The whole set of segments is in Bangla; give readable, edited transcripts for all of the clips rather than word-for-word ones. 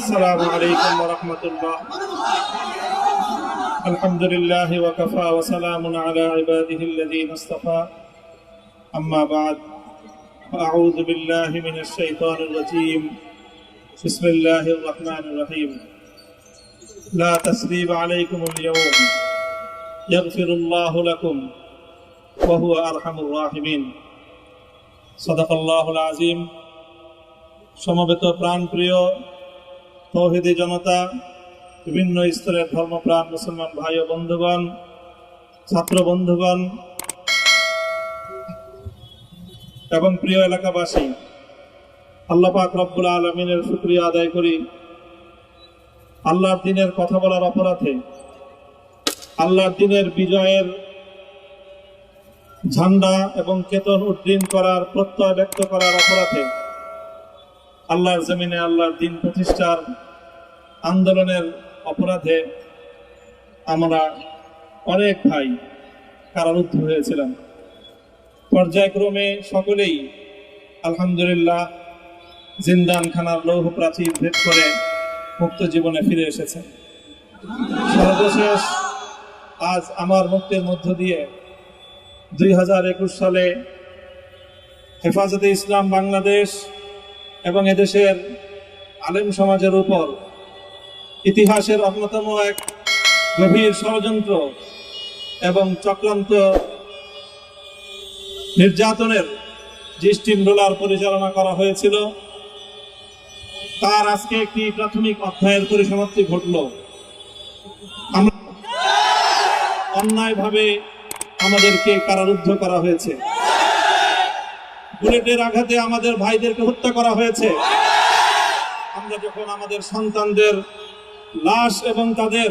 السلام عليكم ورحمة الله. الحمد لله وكفى وسلام على عباده الذين اصطفى. أما بعد فأعوذ بالله من الشيطان الرجيم. بسم الله الرحمن الرحيم. لا تثريب عليكم اليوم يغفر الله لكم وهو أرحم الراحمين. صدق الله العظيم. সমবেত প্রাণপ্রিয় তৌহিদি জনতা, বিভিন্ন স্তরের ধর্মপ্রাণ মুসলমান ভাই ও বন্ধুগণ, ছাত্র বন্ধুগণ এবং প্রিয় এলাকাবাসী, আল্লাহ পাক রব্বুল আলামিনের শুকরিয়া আদায় করি। আল্লাহর দ্বীনের কথা বলার অপরাধে, আল্লাহর দ্বীনের বিজয়ের ঝান্ডা এবং কেতন উড্ডীন করার প্রত্যয় ব্যক্ত করার অপরাধে, আল্লাহর জমিনে আল্লাহর দ্বীন প্রতিষ্ঠার আন্দোলনের অপরাধে আমরা অনেক ভাই কারারুদ্ধ হয়েছিলাম। পর্যায়ক্রমে সকলেই আলহামদুলিল্লাহ জিন্দানখানার লৌহ প্রাচীর ভেদ করে মুক্ত জীবনে ফিরে এসেছে। সর্বশেষ আজ আমার মুক্তির মধ্য দিয়ে 2021 সালে হেফাজতে ইসলাম বাংলাদেশ এবং এদেশের আলেম সমাজের উপর ইতিহাসের অন্যতম এক গভীর ষড়যন্ত্র এবং চক্রান্ত নির্যাতনের যে স্টিম রোলার পরিচালনা করা হয়েছিল, তার আজকে একটি প্রাথমিক অধ্যায়ের পরিসমাপ্তি ঘটল। আমরা অন্যায়ভাবে আমাদেরকে কারারুদ্ধ করা হয়েছে, বুলেটের আঘাতে আমাদের ভাইদেরকে হত্যা করা হয়েছে। আমরা যখন আমাদের সন্তানদের লাশ এবং তাদের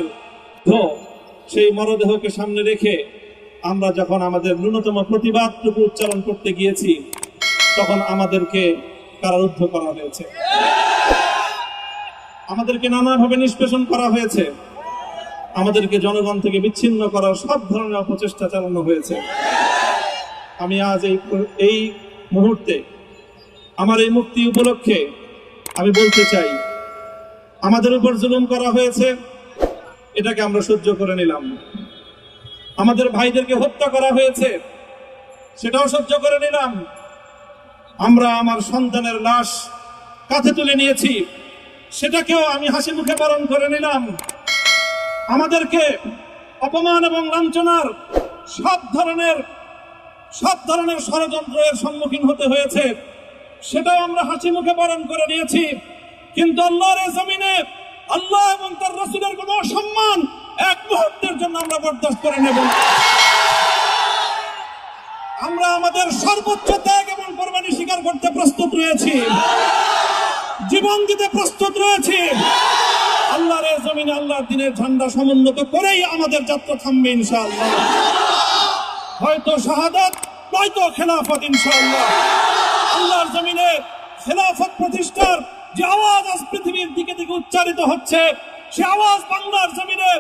সেই মরদেহকে সামনে রেখে আমরা যখন আমাদের ন্যূনতম প্রতিবাদটুকু উচ্চারণ করতে গিয়েছি, তখন আমাদেরকে কারারুদ্ধ করা হয়েছে, আমাদেরকে নানাভাবে নিষ্পেষণ করা হয়েছে, আমাদেরকে জনগণ থেকে বিচ্ছিন্ন করার সব ধরনের অপচেষ্টা চালানো হয়েছে। আমি আজ এই মুহূর্তে আমার এই মুক্তি উপলক্ষে আমি বলতে চাই, আমাদের উপর জুলুম করা হয়েছে, এটাকে আমরা সহ্য করে নিলাম। আমাদের ভাইদেরকে হত্যা করা হয়েছে, সেটাও সহ্য করে নিলাম। আমরা আমার সন্তানের লাশ কাঁধে তুলে নিয়েছি, সেটাকেও আমি হাসি মুখে বরণ করে নিলাম। আমাদেরকে অপমান এবং লাঞ্ছনার সব ধরনের ষড়যন্ত্রের সম্মুখীন হতে হয়েছে, সেটাও আমরা হাসি মুখে বরণ করে নিয়েছি। কিন্তু আল্লাহর জমিনে আল্লাহ এবং তার রাসূলের কোনো অসম্মান এক মুহূর্তের জন্য আমরা বরদাস্ত করে নেব না। আমরা আমাদের সর্বোচ্চ ত্যাগ এবং কোরবানি স্বীকার করতে প্রস্তুত রয়েছি, জীবন দিতে প্রস্তুত রয়েছি। আল্লাহর জমিনে আল্লাহর দ্বীনের ঝান্ডা সমুন্নত করেই আমাদের যাত্রা থামবে ইনশাআল্লাহ। হয়তো শাহাদাত, নয়তো খেলাফত ইনশাআল্লাহ। আল্লাহর জমিনে খেলাফত প্রতিষ্ঠার যে আওয়াজ আজ পৃথিবীর দিকে দিকে উচ্চারিত হচ্ছে, সে আওয়াজ বাংলার জমিনে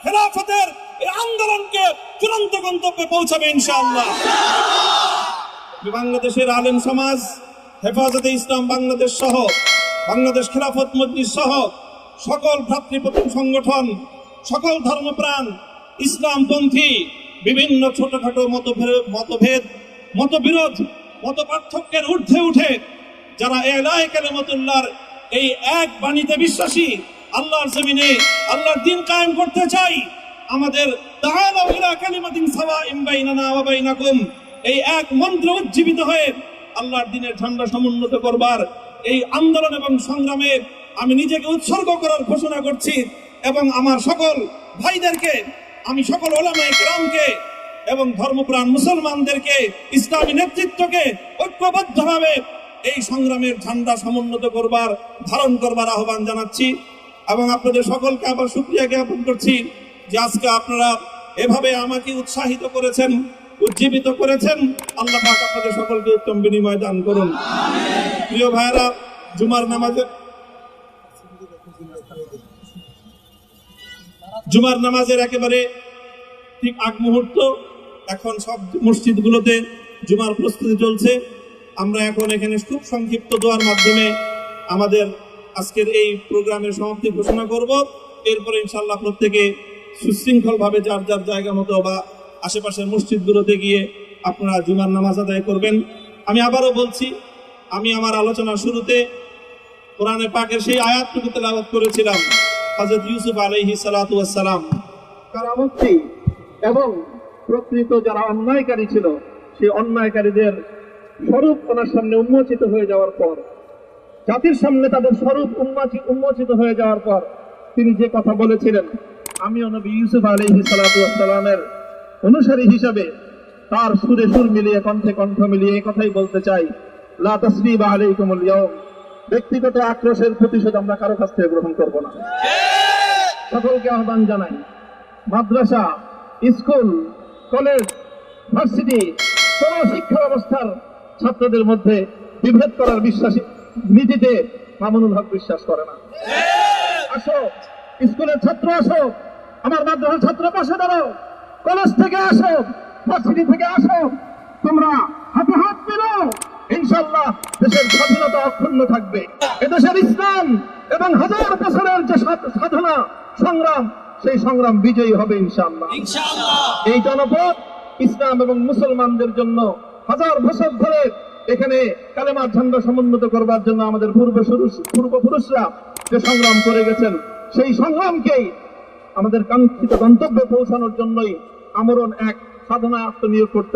খেলাফতের এই আন্দোলনকে চূড়ান্ত গন্তব্যে পৌঁছাবে ইনশাআল্লাহ। বাংলাদেশের আলেম সমাজ, হেফাজতে ইসলাম বাংলাদেশ সহ বাংলাদেশ খেলাফত মজলিস সহ সকল ভ্রাতৃপ্রতিম সংগঠন, সকল ধর্মপ্রাণ, ইসলামপন্থী বিভিন্ন ছোটখাটো মতভেদ, মতবিরোধ, মত পার্থক্যের ঊর্ধ্বে উঠে যারা এলায়ে কালিমাতুল্লাহর এই এক বাণীতে বিশ্বাসী, আল্লাহর জমিনে আল্লাহর দ্বীন কায়েম করতে চাই, আমাদের তাআলাউ ইলা কালিমাতিন সাওয়াইন বাইনানা ওয়া বাইনাকুম, এই এক মন্ত্র উজ্জীবিত হয়ে আল্লাহর দ্বীনের ঝান্ডা সমুন্নত করবার এই আন্দোলন এবং সংগ্রামে আমি নিজেকে উৎসর্গ করার ঘোষণা করছি। এবং আমার সকল ভাইদেরকে, আমি সকল উলামায়ে কেরামকে এবং ধর্মপ্রাণ মুসলমানদেরকে, ইসলামী নেতৃত্বকে ঐক্যবদ্ধভাবে এই সংগ্রামের ঝান্ডা সমুন্নত করবার, ধারণ করবার আহ্বান জানাচ্ছি। এবং আপনাদের সকলকে আবার শুকরিয়া জ্ঞাপন করছি যে আজকে আপনারা এভাবে আমাকে উৎসাহিত করেছেন, উজ্জীবিত করেছেন। আল্লাহ পাক আপনাদের সকলকে উত্তম বিনিময় দান করুন। প্রিয় ভাইরা, জুমার নামাজের একেবারে ঠিক আগ মুহূর্ত, এখন সব মসজিদগুলোতে জুমার প্রস্তুতি চলছে। আমরা এখন এখানে খুব সংক্ষিপ্ত দোয়ার মাধ্যমে আমাদের আজকের এই প্রোগ্রামের সমাপ্তি ঘোষণা করব। এরপরে ইনশাআল্লাহ প্রত্যেকে সুশৃঙ্খলভাবে যার যার জায়গা মতো বা আশেপাশের মসজিদগুলোতে গিয়ে আপনারা জুমার নামাজ আদায় করবেন। আমি আবারও বলছি, আমি আমার আলোচনার শুরুতে কোরআনে পাকের সেই আয়াতটুকু তেলাওয়াত করেছিলাম, হযরত ইউসুফ আলাইহিস সালাতু ওয়াস সালাম কারামুক্তি এবং প্রকৃত যারা অন্যায়কারী ছিল সেই অন্যায়কারীদের স্বরূপ ওনার সামনে উন্মোচিত হয়ে যাওয়ার পর, জাতির সামনে তাদের স্বরূপ উন্মোচিত হয়ে যাওয়ার পর তিনি যে কথা বলেছিলেন, আমিও নবী ইউসুফ আলাইহিস সালাতু ওয়াস সালামের অনুসারী হিসাবে তার সুরে সুর মিলিয়ে কণ্ঠে কণ্ঠ মিলিয়ে এই কথাই বলতে চাই, লা তাসরিবা আলাইকুমুল ইয়াউম। ব্যক্তিগত আক্রোশের প্রতিশোধ আমরা কারো কাছ থেকে গ্রহণ করব না। সকলকে আহ্বান জানাই, মাদ্রাসা, স্কুল, কলেজ, ভার্সিটি কোন শিক্ষা ব্যবস্থার ছাত্রদের মধ্যে বিভেদ করার বিশ্বাসী নীতিতে মামুনুল হক বিশ্বাস করে না। আসো, স্কুলের ছাত্র আসো, আমার মাদ্রাসার ছাত্র পাশে দাঁড়াও, কলেজ থেকে আসো, ভার্সিটি থেকে আসো, তোমরা হাতে হাত মিলাও, ইনশাআল্লাহ দেশের স্বাধীনতা অক্ষুণ্ণ থাকবে। এদেশের ইসলাম এবং হাজার বছরের যে সাধনা সংগ্রাম, সেই সংগ্রাম বিজয়ী হবে ইনশাআল্লাহ। এই জনপদ ইসলাম এবং মুসলমানদের জন্য হাজার বছর ধরে এখানে কালেমার ঝান্ডা সমুন্নত করবার জন্য আমাদের পূর্বপুরুষরা যে সংগ্রাম করে গেছেন, সেই সংগ্রামকেই আমাদের কাঙ্ক্ষিত গন্তব্যে পৌঁছানোর জন্যই আমরণ এক সাধনা আত্মনিয়োগ করতে